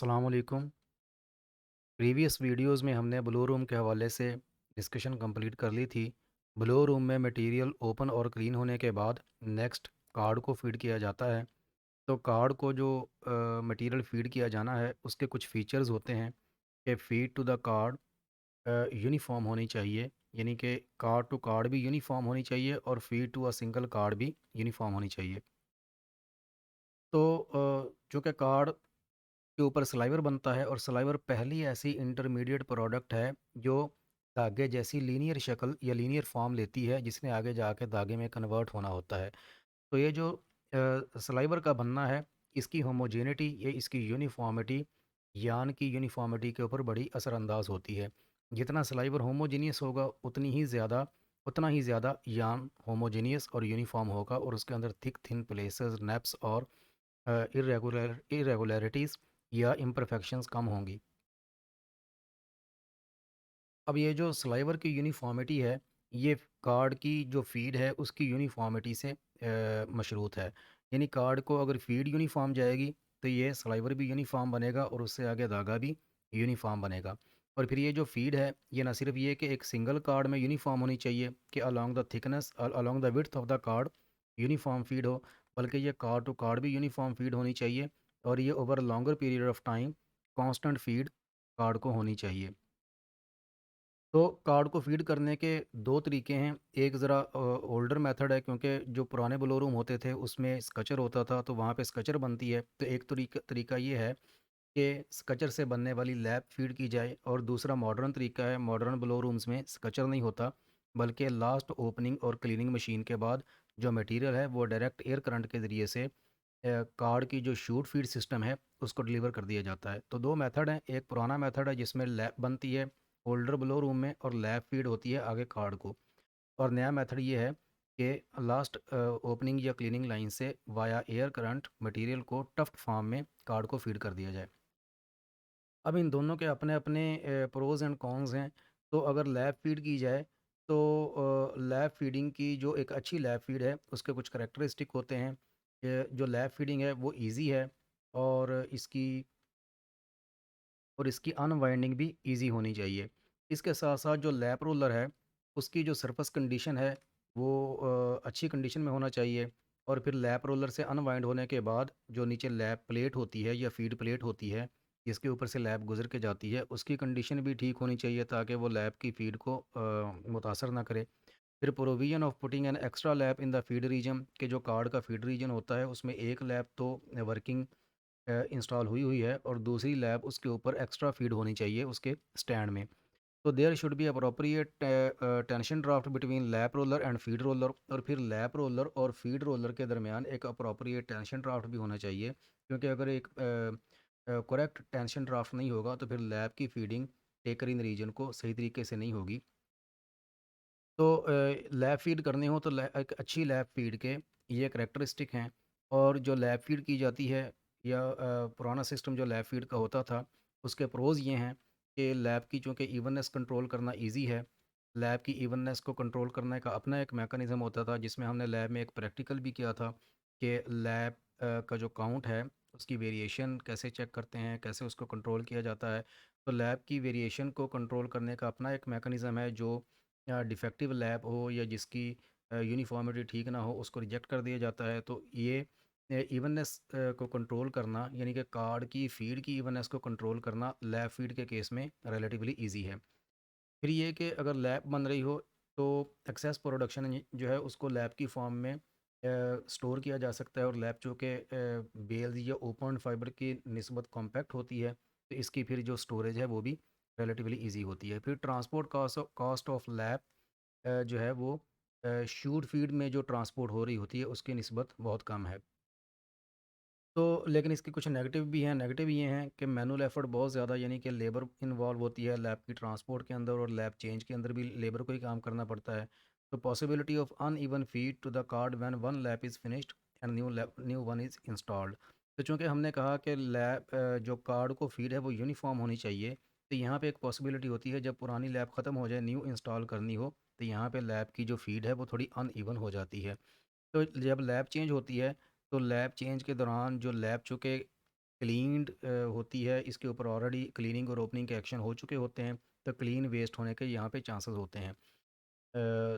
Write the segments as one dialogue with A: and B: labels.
A: अस्सलाम वालेकुम। Previous videos में हमने ब्लू रूम के हवाले से डिस्कशन कंप्लीट कर ली थी। ब्लू रूम में मटेरियल ओपन और क्लीन होने के बाद नेक्स्ट कार्ड को फीड किया जाता है। तो कार्ड को जो मटेरियल फीड किया जाना है उसके कुछ फीचर्स होते हैं कि feed to the card uniform होनी चाहिए, यानी कि कार्ड टू कार्ड भी यूनिफॉर्म होनी चाहिए और feed to a single card भी यूनिफॉर्म होनी चाहिए। तो चूँकि कार्ड के ऊपर सलाइवर बनता है और सलाइवर पहली ऐसी इंटरमीडिएट प्रोडक्ट है जो धागे जैसी लीनियर शक्ल या लीनियर फॉर्म लेती है जिसने आगे जाके धागे में कन्वर्ट होना होता है। तो ये जो सलाइवर का बनना है, इसकी होमोजेनिटी या इसकी यूनिफॉर्मिटी यान की यूनिफॉर्मिटी के ऊपर बड़ी असरअंदाज होती है। जितना सलाइवर होमोजीनियस होगा उतना ही ज़्यादा यान होमोजीनियस और यूनिफॉर्म होगा और उसके अंदर थिक थिन प्लेसेस नेप्स और इरेगुलरिटीज़ या इम्परफेक्शंस कम होंगी। अब ये जो स्लाइवर की यूनिफ़ॉर्मिटी है, ये कार्ड की जो फ़ीड है उसकी यूनिफ़ॉर्मिटी से मशरूत है। यानी कार्ड को अगर फ़ीड यूनिफ़ॉर्म जाएगी, तो ये स्लाइवर भी यूनिफ़ॉर्म बनेगा और उससे आगे धागा भी यूनिफ़ॉर्म बनेगा। और फिर ये जो फ़ीड है, ये ना सिर्फ़ ये कि एक सिंगल कार्ड में यूनिफ़ॉर्म होनी चाहिए कि along the thickness along the width of the card uniform feed हो, बल्कि ये कार्ड टू कार्ड भी यूनिफ़ॉर्म फ़ीड होनी चाहिए और ये over a longer period of time constant feed card को होनी चाहिए। तो कार्ड को फ़ीड करने के 2 तरीके हैं। एक ज़रा ओल्डर मेथड है, क्योंकि जो पुराने ब्लो रूम होते थे उसमें स्कचर होता था, तो वहाँ पे स्कचर बनती है। तो एक तरीका ये है कि स्कचर से बनने वाली लैप फ़ीड की जाए और दूसरा मॉडर्न तरीका है, मॉडर्न ब्लो रूम्स में स्कचर नहीं होता, बल्कि लास्ट ओपनिंग और क्लीनिंग मशीन के बाद जो मटीरियल है वो डायरेक्ट एयर करंट के ज़रिए से कार्ड की जो शूट फ़ीड सिस्टम है उसको डिलीवर कर दिया जाता है। तो 2 मेथड हैं, एक पुराना मेथड है जिसमें लैप बनती है होल्डर ब्लो रूम में और लैप फ़ीड होती है आगे कार्ड को। और नया मेथड ये है कि लास्ट ओपनिंग या क्लीनिंग लाइन से वाया एयर करंट मटेरियल को टफ्ट फॉर्म में कार्ड को फ़ीड कर दिया जाए। अब इन दोनों के अपने-अपने प्रोज़ एंड कॉन्स हैं। तो अगर लैब फ़ीड की जाए तो लैब फ़ीडिंग की जो एक अच्छी लैब फ़ीड है उसके कुछ कैरेक्टरिस्टिक होते हैं। जो लैब फ़ीडिंग है वो ईज़ी है और इसकी अनवाइंडिंग भी ईज़ी होनी चाहिए। इसके साथ-साथ जो लैप रोलर है, उसकी जो सरफेस कंडीशन है, वो अच्छी कंडीशन में होना चाहिए और फिर लैप रोलर से अनवाइंड होने के बाद जो नीचे लैप प्लेट होती है या फीड प्लेट होती है, जिसके ऊपर से लैप गुज़र के जाती है, उसकी कंडीशन भी ठीक होनी चाहिए ताकि वो लैप की फीड को मुतासर ना करे। फिर provision of putting an extra lap in the feed region, कि जो कार्ड का फीड रीजन होता है, उसमें एक लैप तो वर्किंग इंस्टॉल हुई हुई है और दूसरी लैब उसके ऊपर एक्स्ट्रा फीड होनी चाहिए उसके स्टैंड में। तो there should be appropriate tension draft between lap roller and feed roller, और फिर लैप रोलर और फीड रोलर के दरमियान एक अप्रोप्रिएट टेंशन ड्राफ्ट भी होना चाहिए, क्योंकि अगर एक करेक्ट टेंशन ड्राफ्ट नहीं होगा तो फिर लैब की फीडिंग टेकर इन रीजन को सही तरीके से नहीं होगी। तो लैब फीड करनी हो तो एक अच्छी लैब फीड के ये करैक्टरिस्टिक हैं। और जो लैब फीड की जाती है या पुराना सिस्टम जो लैब फीड का होता था, उसके प्रोज़ ये हैं कि लैब की चूँकि इवननेस कंट्रोल करना ईज़ी है। लैब की इवननेस को कंट्रोल करने का अपना एक मैकेनिज़्म होता था, जिसमें हमने लैब में एक प्रैक्टिकल भी किया था कि लैब का जो काउंट है उसकी वेरिएशन कैसे चेक करते हैं, कैसे उसको कंट्रोल किया जाता है। तो लैब की वेरिएशन को कंट्रोल करने का अपना एक मैकेनिज़्म है, जो या डिफेक्टिव लैब हो या जिसकी यूनिफ़ॉर्मिटी ठीक ना हो उसको रिजेक्ट कर दिया जाता है। तो ये इवननेस को कंट्रोल करना, यानी कि कार्ड की फ़ीड की इवननेस को कंट्रोल करना लैब फ़ीड के केस में रिलेटिवली ईज़ी है। फिर ये कि अगर लैब बन रही हो तो एक्सेस प्रोडक्शन जो है उसको लैब की फॉर्म में स्टोर किया जा सकता है, और लैब चूँकि बेल्स या ओपन फाइबर की निस्बत कॉम्पैक्ट होती है, तो इसकी फिर जो स्टोरेज है वो भी रिलेटिवली ईज़ी होती है। फिर ट्रांसपोर्ट कॉस्ट ऑफ लैब जो है वो शूट फीड में जो ट्रांसपोर्ट हो रही होती है उसकी निस्बत बहुत कम है। तो लेकिन इसके कुछ नेगेटिव भी हैं। नेगेटिव ये हैं कि मैनुअल एफर्ट बहुत ज़्यादा, यानी कि लेबर इन्वॉल्व होती है लैब की ट्रांसपोर्ट के अंदर, और लैब चेंज के अंदर भी लेबर को ही काम करना पड़ता है। तो possibility of uneven feed to the card when one lap is finished and new one is installed. तो चूँकि हमने कहा कि लैब जो कार्ड को फीड है वो यूनिफ़ॉर्म होनी चाहिए, तो यहाँ पे एक पॉसिबिलिटी होती है जब पुरानी लैब ख़त्म हो जाए, न्यू इंस्टॉल करनी हो, तो यहाँ पे लैब की जो फीड है वो थोड़ी अनइवन हो जाती है। तो जब लैब चेंज होती है, तो लैब चेंज के दौरान जो लैब चूँकि क्लीन्ड होती है, इसके ऊपर ऑलरेडी क्लीनिंग और ओपनिंग के एक्शन हो चुके होते हैं, तो क्लीन वेस्ट होने के यहाँ पे चांसेस होते हैं।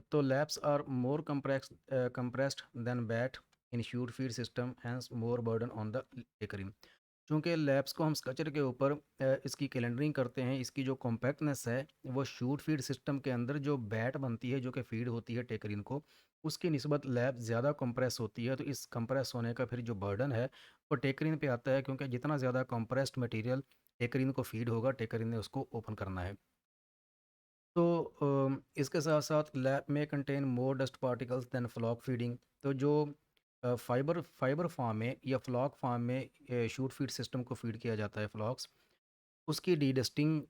A: तो laps are more compressed than batt in chute feed system, hence more burden on the taker in. चूँकि लैप्स को हम स्ट्रक्चर के ऊपर इसकी कैलेंडरिंग करते हैं, इसकी जो कॉम्पैक्टनेस है वो शूट फीड सिस्टम के अंदर जो बैट बनती है जो कि फीड होती है टेकरिन को, उसकी निस्बत लैप ज़्यादा कंप्रेस होती है। तो इस कंप्रेस होने का फिर जो बर्डन है वो टेकरिन पे आता है, क्योंकि जितना ज़्यादा कंप्रेस्ड मटेरियल टेकरिन को फीड होगा, टेकरिन ने उसको ओपन करना है। तो इसके साथ साथ लैप में contain more dust particles than flock feeding. तो जो फाइबर फाइबर फार्म में या फ्लॉक फार्म में शूट फीड सिस्टम को फीड किया जाता है फ्लॉक्स, उसकी डीडस्टिंग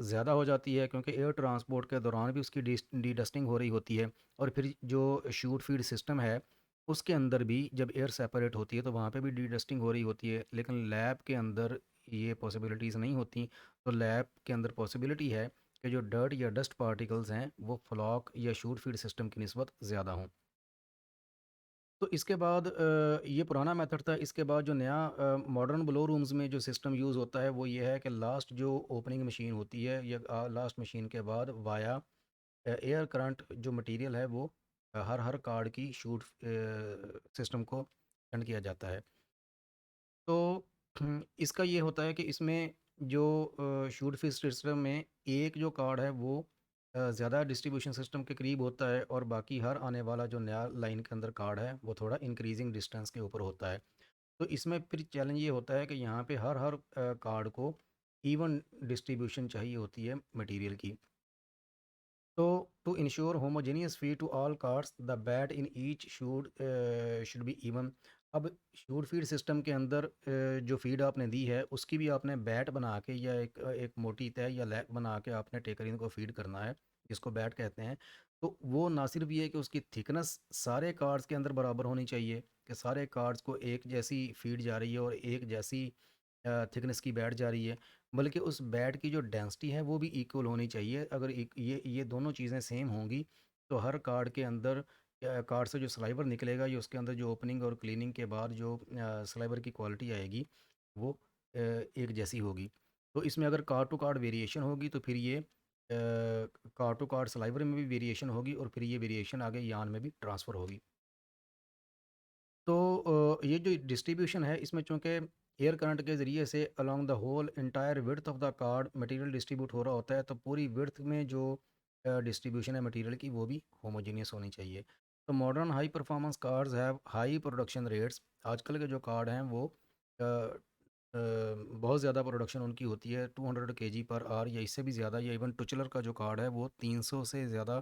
A: ज़्यादा हो जाती है, क्योंकि एयर ट्रांसपोर्ट के दौरान भी उसकी डीडस्टिंग हो रही होती है। और फिर जो शूट फीड सिस्टम है उसके अंदर भी जब एयर सेपरेट होती है तो वहाँ पे भी डीडस्टिंग हो रही होती है, लेकिन लैब के अंदर ये पॉसिबिलिटीज़ नहीं होती। तो लैब के अंदर पॉसिबिलिटी है कि जो डर्ट या डस्ट पार्टिकल्स हैं वो फ्लॉक या शूट फीड सिस्टम की निस्बत ज़्यादा हों। तो इसके बाद ये पुराना मेथड था। इसके बाद जो नया मॉडर्न ब्लो रूम्स में जो सिस्टम यूज़ होता है वो ये है कि लास्ट जो ओपनिंग मशीन होती है या लास्ट मशीन के बाद वाया एयर करंट जो मटेरियल है वो हर हर कार्ड की शूट सिस्टम को सेंड किया जाता है। तो इसका ये होता है कि इसमें जो शूट फिश सिस्टम में एक जो कार्ड है वो ज़्यादा डिस्ट्रीब्यूशन सिस्टम के करीब होता है, और बाकी हर आने वाला जो नया लाइन के अंदर कार्ड है वो थोड़ा इंक्रीजिंग डिस्टेंस के ऊपर होता है। तो इसमें फिर चैलेंज ये होता है कि यहाँ पे हर हर कार्ड को इवन डिस्ट्रीब्यूशन चाहिए होती है मटेरियल की। तो to ensure homogeneous feed to all cards the batt in each should be even. अब शूट फीड सिस्टम के अंदर जो फीड आपने दी है उसकी भी आपने बैट बना के या एक मोटी तय या लैक बना के आपने टेकरिन को फीड करना है, जिसको बैट कहते हैं। तो वो ना सिर्फ ये है कि उसकी थिकनेस सारे कार्ड्स के अंदर बराबर होनी चाहिए, कि सारे कार्ड्स को एक जैसी फीड जा रही है और एक जैसी थिकनेस की बैट जा रही है, बल्कि उस बैट की जो डेंसिटी है वो भी इक्वल होनी चाहिए। अगर ये दोनों चीज़ें सेम होंगी तो हर कार्ड के अंदर कार्ड से जो स्लाइवर निकलेगा या उसके अंदर जो ओपनिंग और क्लीनिंग के बाद जो स्लाइवर की क्वालिटी आएगी वो एक जैसी होगी। तो इसमें अगर कार्ड टू कार्ड वेरिएशन होगी तो फिर ये कार्ड टू कार्ड स्लाइवर में भी वेरिएशन होगी और फिर ये वेरिएशन आगे यान में भी ट्रांसफ़र होगी। तो ये जो डिस्ट्रीब्यूशन है इसमें चूँकि एयर करंट के ज़रिए से along the whole entire width of the card material distribute हो रहा होता है, तो पूरी विड्थ में जो डिस्ट्रीब्यूशन है मटेरियल की वो भी होमोजेनियस होनी चाहिए। तो modern high performance cards have high production rates. आजकल के जो कार्ड हैं वो बहुत ज़्यादा प्रोडक्शन उनकी होती है, 200 केजी पर आवर या इससे भी ज़्यादा। या इवन टुचलर का जो कार्ड है वो 300 से ज़्यादा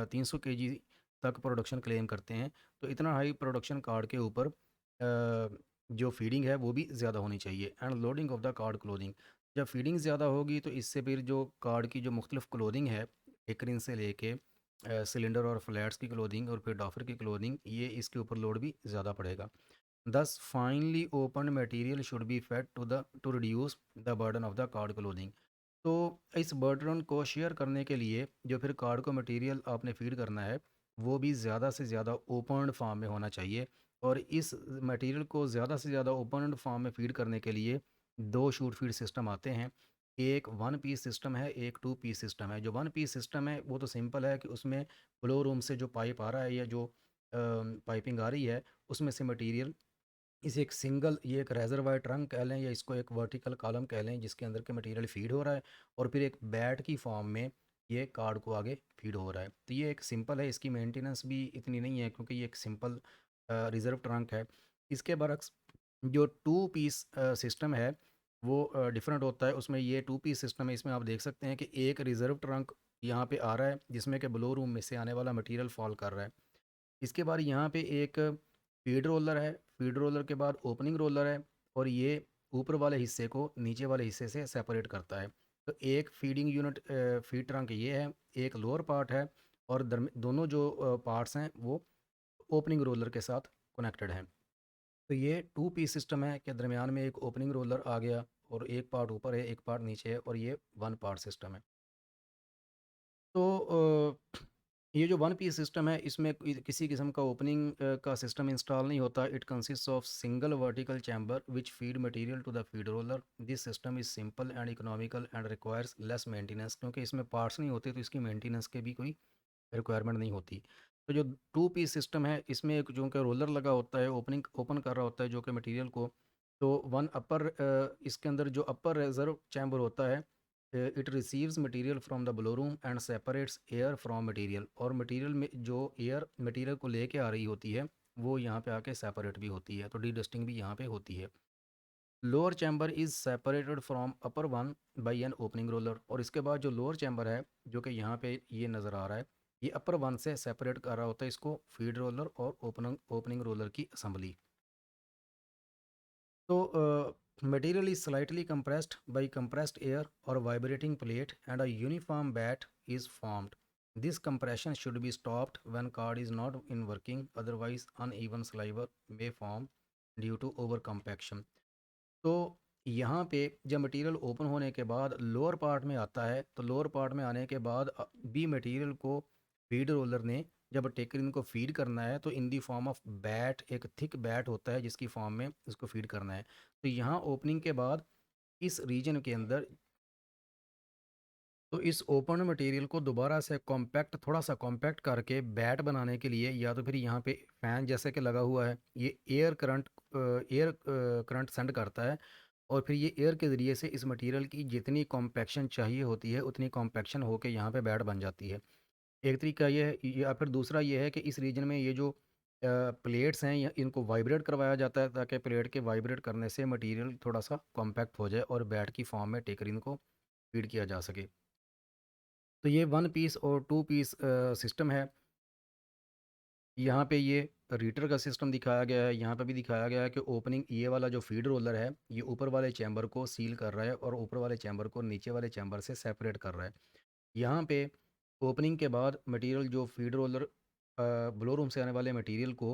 A: 300 केजी तक प्रोडक्शन क्लेम करते हैं। तो इतना हाई प्रोडक्शन कार्ड के ऊपर जो फीडिंग है वो भी ज़्यादा होनी चाहिए। And loading of the card clothing, जब फीडिंग ज़्यादा होगी तो इससे फिर जो कार्ड की जो मुख्तलिफ क्लोथिंग है, एकरिन से लेके सिलेंडर और फ्लैट्स की क्लोथिंग और फिर डॉफर की क्लोथिंग, ये इसके ऊपर लोड भी ज़्यादा पड़ेगा। Thus, finely opened material should be fed to reduce the burden of the card clothing। तो इस बर्डन को शेयर करने के लिए जो फिर कार्ड को मटेरियल आपने फीड करना है वो भी ज़्यादा से ज़्यादा ओपन्ड फॉर्म में होना चाहिए। और इस मटेरियल को ज़्यादा से ज़्यादा ओपन्ड फॉर्म में फीड करने के लिए दो शूट फीड सिस्टम आते हैं। एक वन पीस सिस्टम है, एक टू पीस सिस्टम है। जो वन पीस सिस्टम है वो तो सिंपल है कि उसमें फ्लो रूम से जो पाइप आ रहा है या जो पाइपिंग आ रही है उसमें से मटेरियल इसे एक सिंगल, ये एक रेजरवायर ट्रंक कह लें या इसको एक वर्टिकल कॉलम कह लें जिसके अंदर के मटेरियल फीड हो रहा है, और फिर एक बैट की फॉर्म में ये कार्ड को आगे फीड हो रहा है। तो ये एक सिंपल है, इसकी मेंटेनेंस भी इतनी नहीं है क्योंकि ये एक सिंपल रिज़र्व ट्रंक है। इसके बरक्स जो टू पीस सिस्टम है वो डिफरेंट होता है। उसमें ये टू पीस सिस्टम है, इसमें आप देख सकते हैं कि एक रिज़र्व ट्रंक यहाँ पे आ रहा है जिसमें कि ब्लो रूम में से आने वाला मटेरियल फॉल कर रहा है। इसके बाद यहाँ पे एक फीड रोलर है, फीड रोलर के बाद ओपनिंग रोलर है, और ये ऊपर वाले हिस्से को नीचे वाले हिस्से से सेपरेट करता है। तो एक फीडिंग यूनिट फीड ट्रंक ये है, एक लोअर पार्ट है, और दोनों जो पार्ट्स हैं वो ओपनिंग रोलर के साथ कनेक्टेड हैं। तो ये टू पीस सिस्टम है कि दरमियान में एक ओपनिंग रोलर आ गया और एक पार्ट ऊपर है एक पार्ट नीचे है, और ये वन पार्ट सिस्टम है। तो ये जो वन पीस सिस्टम है इसमें किसी किस्म का ओपनिंग का सिस्टम इंस्टॉल नहीं होता। It consist of single vertical chamber which feed material to the feed roller. This system is simple and economical and requires less maintenance, क्योंकि इसमें पार्ट्स नहीं होते तो इसकी मेंटेनेंस के भी कोई रिक्वायरमेंट नहीं होती। तो जो टू पीस सिस्टम है इसमें एक जो कि रोलर लगा होता है, ओपनिंग ओपन कर रहा होता है जो कि मटेरियल को। तो वन अपर इसके अंदर जो अपर रिजर्व चैम्बर होता है, it receives material from the blow room and separates air from material. और मटेरियल में जो एयर मटेरियल को लेके आ रही होती है वो यहाँ पे आके सेपरेट भी होती है, तो डी डस्टिंग भी यहाँ पे होती है। Lower chamber is separated from upper one by an opening roller. और इसके बाद जो लोअर चैम्बर है जो कि यहाँ पे ये नज़र आ रहा है, ये अपर वन से सेपरेट कर रहा होता है इसको फीड रोलर और ओपनिंग ओपनिंग रोलर की assembly. So, material is slightly compressed by compressed air or vibrating plate, and a uniform bat is formed. This compression should be stopped when card is not in working, otherwise uneven saliva may form due to over compaction. तो यहाँ पे जब material open होने के बाद lower part में आता है, तो लोअर पार्ट में आने के बाद बी मटेरियल को फीड रोलर ने जब टेकर को फीड करना है तो इन दी फॉर्म ऑफ बैट, एक थिक बैट होता है जिसकी फॉर्म में उसको फीड करना है। तो यहाँ ओपनिंग के बाद इस रीजन के अंदर, तो इस ओपन मटेरियल को दोबारा से कॉम्पैक्ट, थोड़ा सा कॉम्पैक्ट करके बैट बनाने के लिए, या तो फिर यहाँ पे फ़ैन जैसे कि लगा हुआ है, ये एयर करंट सेंड करता है और फिर ये एयर के ज़रिए से इस मटेरियल की जितनी कॉम्पैक्शन चाहिए होती है उतनी कॉम्पैक्शन होके यहाँ पे बैट बन जाती है। एक तरीका ये है, या फिर दूसरा ये है कि इस रीजन में ये जो प्लेट्स हैं इनको वाइब्रेट करवाया जाता है ताकि प्लेट के वाइब्रेट करने से मटेरियल थोड़ा सा कॉम्पैक्ट हो जाए और बैट की फॉर्म में टेकरिन को फीड किया जा सके। तो ये वन पीस और टू पीस सिस्टम है। यहाँ पे ये रीटर का सिस्टम दिखाया गया है, यहाँ पे भी दिखाया गया है कि ओपनिंग ये वाला जो फीड रोलर है ये ऊपर वाले चैम्बर को सील कर रहा है और ऊपर वाले चैम्बर को नीचे वाले चैम्बर से सेपरेट कर रहा है। यहाँ पे ओपनिंग के बाद मटेरियल जो फीड रोलर ब्लो रूम से आने वाले मटेरियल को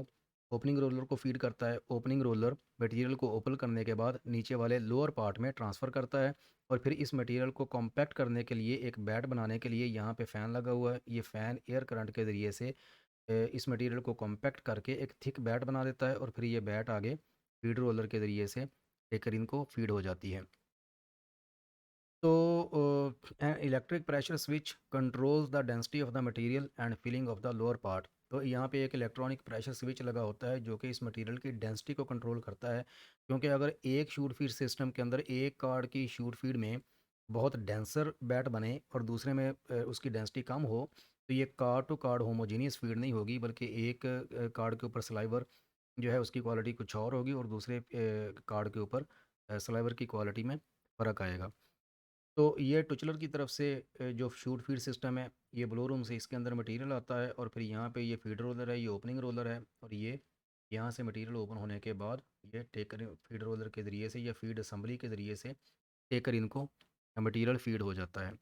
A: ओपनिंग रोलर को फीड करता है। ओपनिंग रोलर मटेरियल को ओपन करने के बाद नीचे वाले लोअर पार्ट में ट्रांसफ़र करता है और फिर इस मटेरियल को कॉम्पैक्ट करने के लिए एक बैट बनाने के लिए यहाँ पे फ़ैन लगा हुआ है। ये फ़ैन एयर करंट के ज़रिए से इस मटेरियल को कॉम्पैक्ट करके एक थिक बैट बना देता है और फिर ये बैट आगे फीड रोलर के ज़रिए से लेकर इनको फीड हो जाती है। तो electric pressure switch controls the density of the material and filling of the lower part. तो यहाँ पे एक इलेक्ट्रॉनिक प्रेशर स्विच लगा होता है जो कि इस मटेरियल की डेंसिटी को कंट्रोल करता है, क्योंकि अगर एक शूट फीड सिस्टम के अंदर एक कार्ड की शूट फीड में बहुत डेंसर बैट बने और दूसरे में उसकी डेंसिटी कम हो, तो ये card to card homogeneous feed नहीं होगी, बल्कि एक कार्ड के ऊपर सलाइवर जो है उसकी क्वालिटी कुछ और होगी और दूसरे कार्ड के ऊपर सलाइवर की क्वालिटी में फ़र्क आएगा। तो ये टुचलर की तरफ से जो शूट फीड सिस्टम है, ये ब्लो रूम से इसके अंदर मटेरियल आता है और फिर यहाँ पे ये फीड रोलर है, ये ओपनिंग रोलर है और ये यहाँ से मटेरियल ओपन होने के बाद ये टेकर फीड रोलर के ज़रिए से या फीड असम्बली के ज़रिए से टेकर इनको मटेरियल फीड हो जाता है।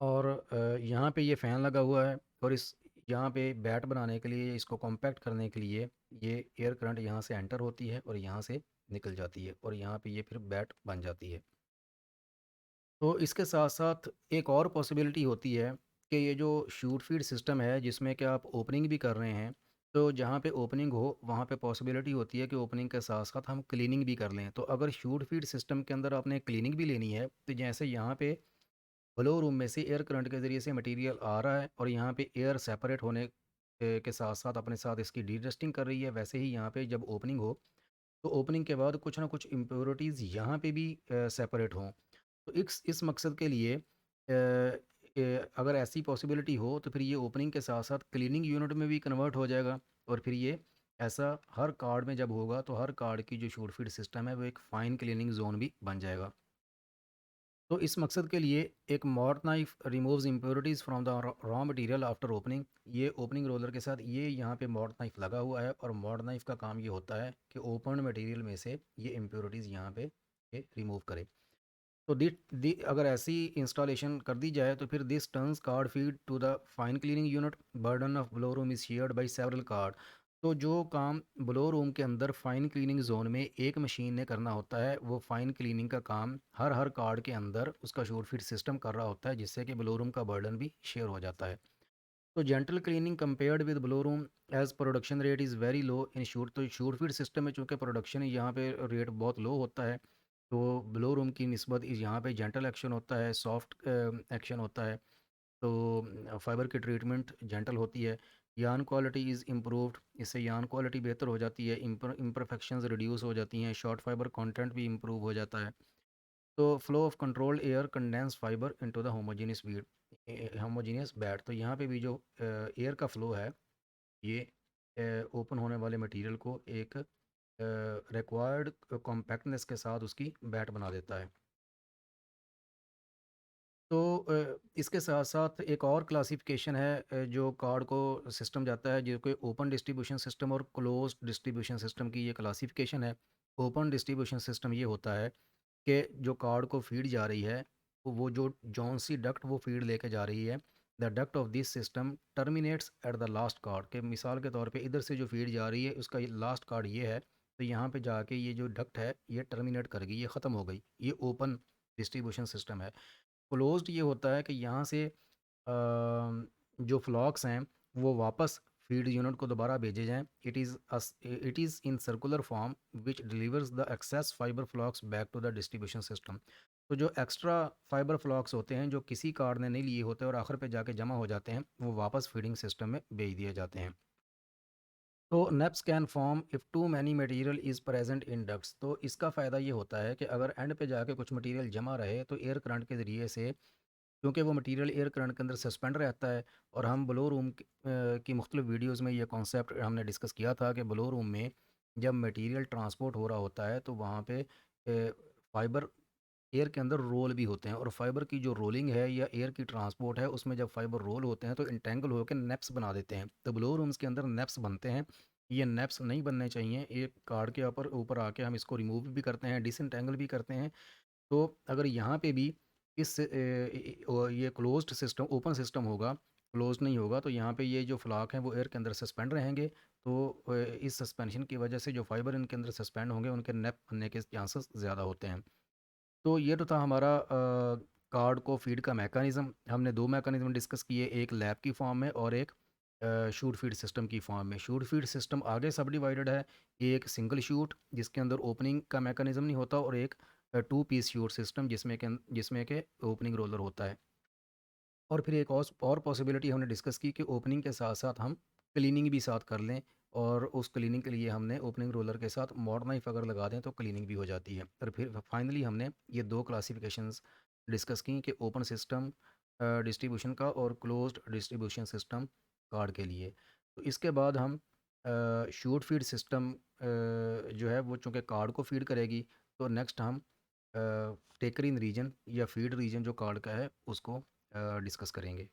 A: और यहाँ पे ये फ़ैन लगा हुआ है और इस यहाँ पे बैट बनाने के लिए, इसको कॉम्पैक्ट करने के लिए ये एयर करंट यहाँ से एंटर होती है और यहाँ से निकल जाती है और यहाँ पे ये फिर बैट बन जाती है। तो इसके साथ-साथ एक और पॉसिबिलिटी होती है कि ये जो शूट फीड सिस्टम है जिसमें कि आप ओपनिंग भी कर रहे हैं, तो जहाँ पे ओपनिंग हो वहाँ पे पॉसिबिलिटी होती है कि ओपनिंग के साथ-साथ हम क्लीनिंग भी कर लें। तो अगर शूट फीड सिस्टम के अंदर आपने क्लीनिंग भी लेनी है, तो जैसे यहाँ पे फ्लो रूम में से एयर करंट के ज़रिए से मटीरियल आ रहा है और यहाँ पे एयर सेपरेट होने के साथ-साथ अपने साथ इसकी डीडस्टिंग कर रही है, वैसे ही यहाँ पे जब ओपनिंग हो, तो ओपनिंग के बाद कुछ ना कुछ इम्प्योरिटीज़ यहाँ पे भी सेपरेट हों। तो इस मकसद के लिए अगर ऐसी पॉसिबिलिटी हो तो फिर ये ओपनिंग के साथ-साथ क्लीनिंग यूनिट में भी कन्वर्ट हो जाएगा और फिर ये ऐसा हर कार्ड में जब होगा तो हर कार्ड की जो शूट फीड सिस्टम है वो एक फाइन क्लीनिंग ज़ोन भी बन जाएगा। तो इस मकसद के लिए एक mod knife removes impurities from the raw material after opening. ये ओपनिंग रोलर के साथ ये यहाँ पे मॉड नाइफ लगा हुआ है और मॉड नाइफ का काम ये होता है कि ओपन मटेरियल में से ये इम्प्योरिटीज़ यहाँ पे ये रिमूव करे। तो दी अगर ऐसी इंस्टॉलेशन कर दी जाए तो फिर this turns card feed to the fine cleaning unit. Burden of blow room is shared by several card. तो जो काम ब्लो रूम के अंदर फाइन क्लीनिंग जोन में एक मशीन ने करना होता है, वो फाइन क्लीनिंग का काम हर हर कार्ड के अंदर उसका शूट फीड सिस्टम कर रहा होता है, जिससे कि ब्लो रूम का बर्डन भी शेयर हो जाता है। तो gentle cleaning compared with blow room as production rate is very low in chute. तो शूट फीड सिस्टम में चूँकि प्रोडक्शन यहाँ पे रेट बहुत लो होता है, तो ब्लो रूम की निस्बत इस यहाँ पे जेंटल एक्शन होता है, सॉफ्ट एक्शन होता है। तो फाइबर की ट्रीटमेंट जेंटल होती है। यार्न क्वालिटी इज़ इम्प्रूव्ड, इससे यार्न क्वालिटी बेहतर हो जाती है, इम्परफेक्शंस रिड्यूस हो जाती हैं, शॉर्ट फाइबर कंटेंट भी इम्प्रूव हो जाता है। तो flow of controlled air condense fibre into the homogeneous Beed, homogeneous bed. तो यहाँ पे भी जो एयर का फ्लो है, ये ओपन होने वाले मटेरियल को एक रिक्वायर्ड कॉम्पैक्टनेस के साथ उसकी बैट बना देता है। तो इसके साथ साथ एक और क्लासिफिकेशन है, जो कार्ड को सिस्टम जाता है, जो कि ओपन डिस्ट्रीब्यूशन सिस्टम और क्लोज डिस्ट्रीब्यूशन सिस्टम की ये क्लासिफिकेशन है। ओपन डिस्ट्रीब्यूशन सिस्टम ये होता है कि जो कार्ड को फीड जा रही है, तो वो जो जौन सी डक्ट वो फीड लेके जा रही है, the duct of this system terminates at the last card. के मिसाल के तौर पे इधर से जो फीड जा रही है उसका ये लास्ट कार्ड ये है, तो यहाँ पे जाके ये जो डक्ट है ये टर्मिनेट कर गई, ये ख़त्म हो गई। ये ओपन डिस्ट्रीब्यूशन सिस्टम है। क्लोज्ड ये होता है कि यहाँ से जो फ्लॉक्स हैं वो वापस फीड यूनिट को दोबारा भेजे जाएं। It is in circular form which delivers the excess fibre flocks back to the distribution system. तो जो एक्स्ट्रा फाइबर फ्लॉक्स होते हैं जो किसी कार्ड ने नहीं लिए होते और आखिर पे जाके जमा हो जाते हैं, वो वापस फीडिंग सिस्टम में भेज दिए जाते हैं। तो neps can form if two many material is present in ducts. तो इसका फ़ायदा ये होता है कि अगर एंड पे जाके कुछ मटेरियल जमा रहे तो एयर करंट के ज़रिए से, क्योंकि वो मटेरियल एयर करंट के अंदर सस्पेंड रहता है। और हम ब्लो रूम की मुख्तलिफ वीडियोज़ में ये कॉन्सेप्ट हमने डिस्कस किया था कि ब्लो रूम में जब मटेरियल ट्रांसपोर्ट हो रहा होता है तो वहाँ पे फाइबर एयर के अंदर रोल भी होते हैं, और फाइबर की जो रोलिंग है या एयर की ट्रांसपोर्ट है उसमें जब फाइबर रोल होते हैं तो इंटेंगल होकर नेप्स बना देते हैं। तो ब्लो रूम्स के अंदर नेप्स बनते हैं। ये नेप्स नहीं बनने चाहिए। एक कार्ड के ऊपर ऊपर आके हम इसको रिमूव भी करते हैं, डिसइंटेंगल भी करते हैं। तो अगर यहाँ पे भी ये क्लोज्ड सिस्टम ओपन सिस्टम होगा, क्लोज्ड नहीं होगा, तो यहाँ पे ये जो फ्लाक हैं वो एयर के अंदर सस्पेंड रहेंगे। तो इस सस्पेंशन की वजह से जो फाइबर इनके अंदर सस्पेंड होंगे उनके नेप बनने के चांसेस ज़्यादा होते हैं। तो ये तो था हमारा कार्ड को फीड का मैकेनिज़्म। हमने 2 मैकेनिज़्म डिस्कस किए, एक लैब की फॉर्म में और एक शूट फीड सिस्टम की फॉर्म में। शूट फीड सिस्टम आगे सब डिवाइडेड है, एक सिंगल शूट जिसके अंदर ओपनिंग का मैकेनिज़्म नहीं होता, और एक 2 पीस शूट सिस्टम जिसमें के ओपनिंग रोलर होता है। और फिर एक और पॉसिबिलिटी हमने डिस्कस की कि ओपनिंग के साथ-साथ हम क्लीनिंग भी साथ कर लें, और उस क्लीनिंग के लिए हमने ओपनिंग रोलर के साथ मॉड नाइफ अगर लगा दें तो क्लीनिंग भी हो जाती है। और फिर फाइनली हमने ये 2 क्लासिफिकेशंस डिस्कस की कि ओपन सिस्टम डिस्ट्रीब्यूशन का और क्लोज्ड डिस्ट्रीब्यूशन सिस्टम कार्ड के लिए। तो इसके बाद हम शूट फीड सिस्टम जो है वो चूँकि कार्ड को फीड करेगी, तो नेक्स्ट हम टेकर इन रीजन या फीड रीजन जो कार्ड का है उसको डिस्कस करेंगे।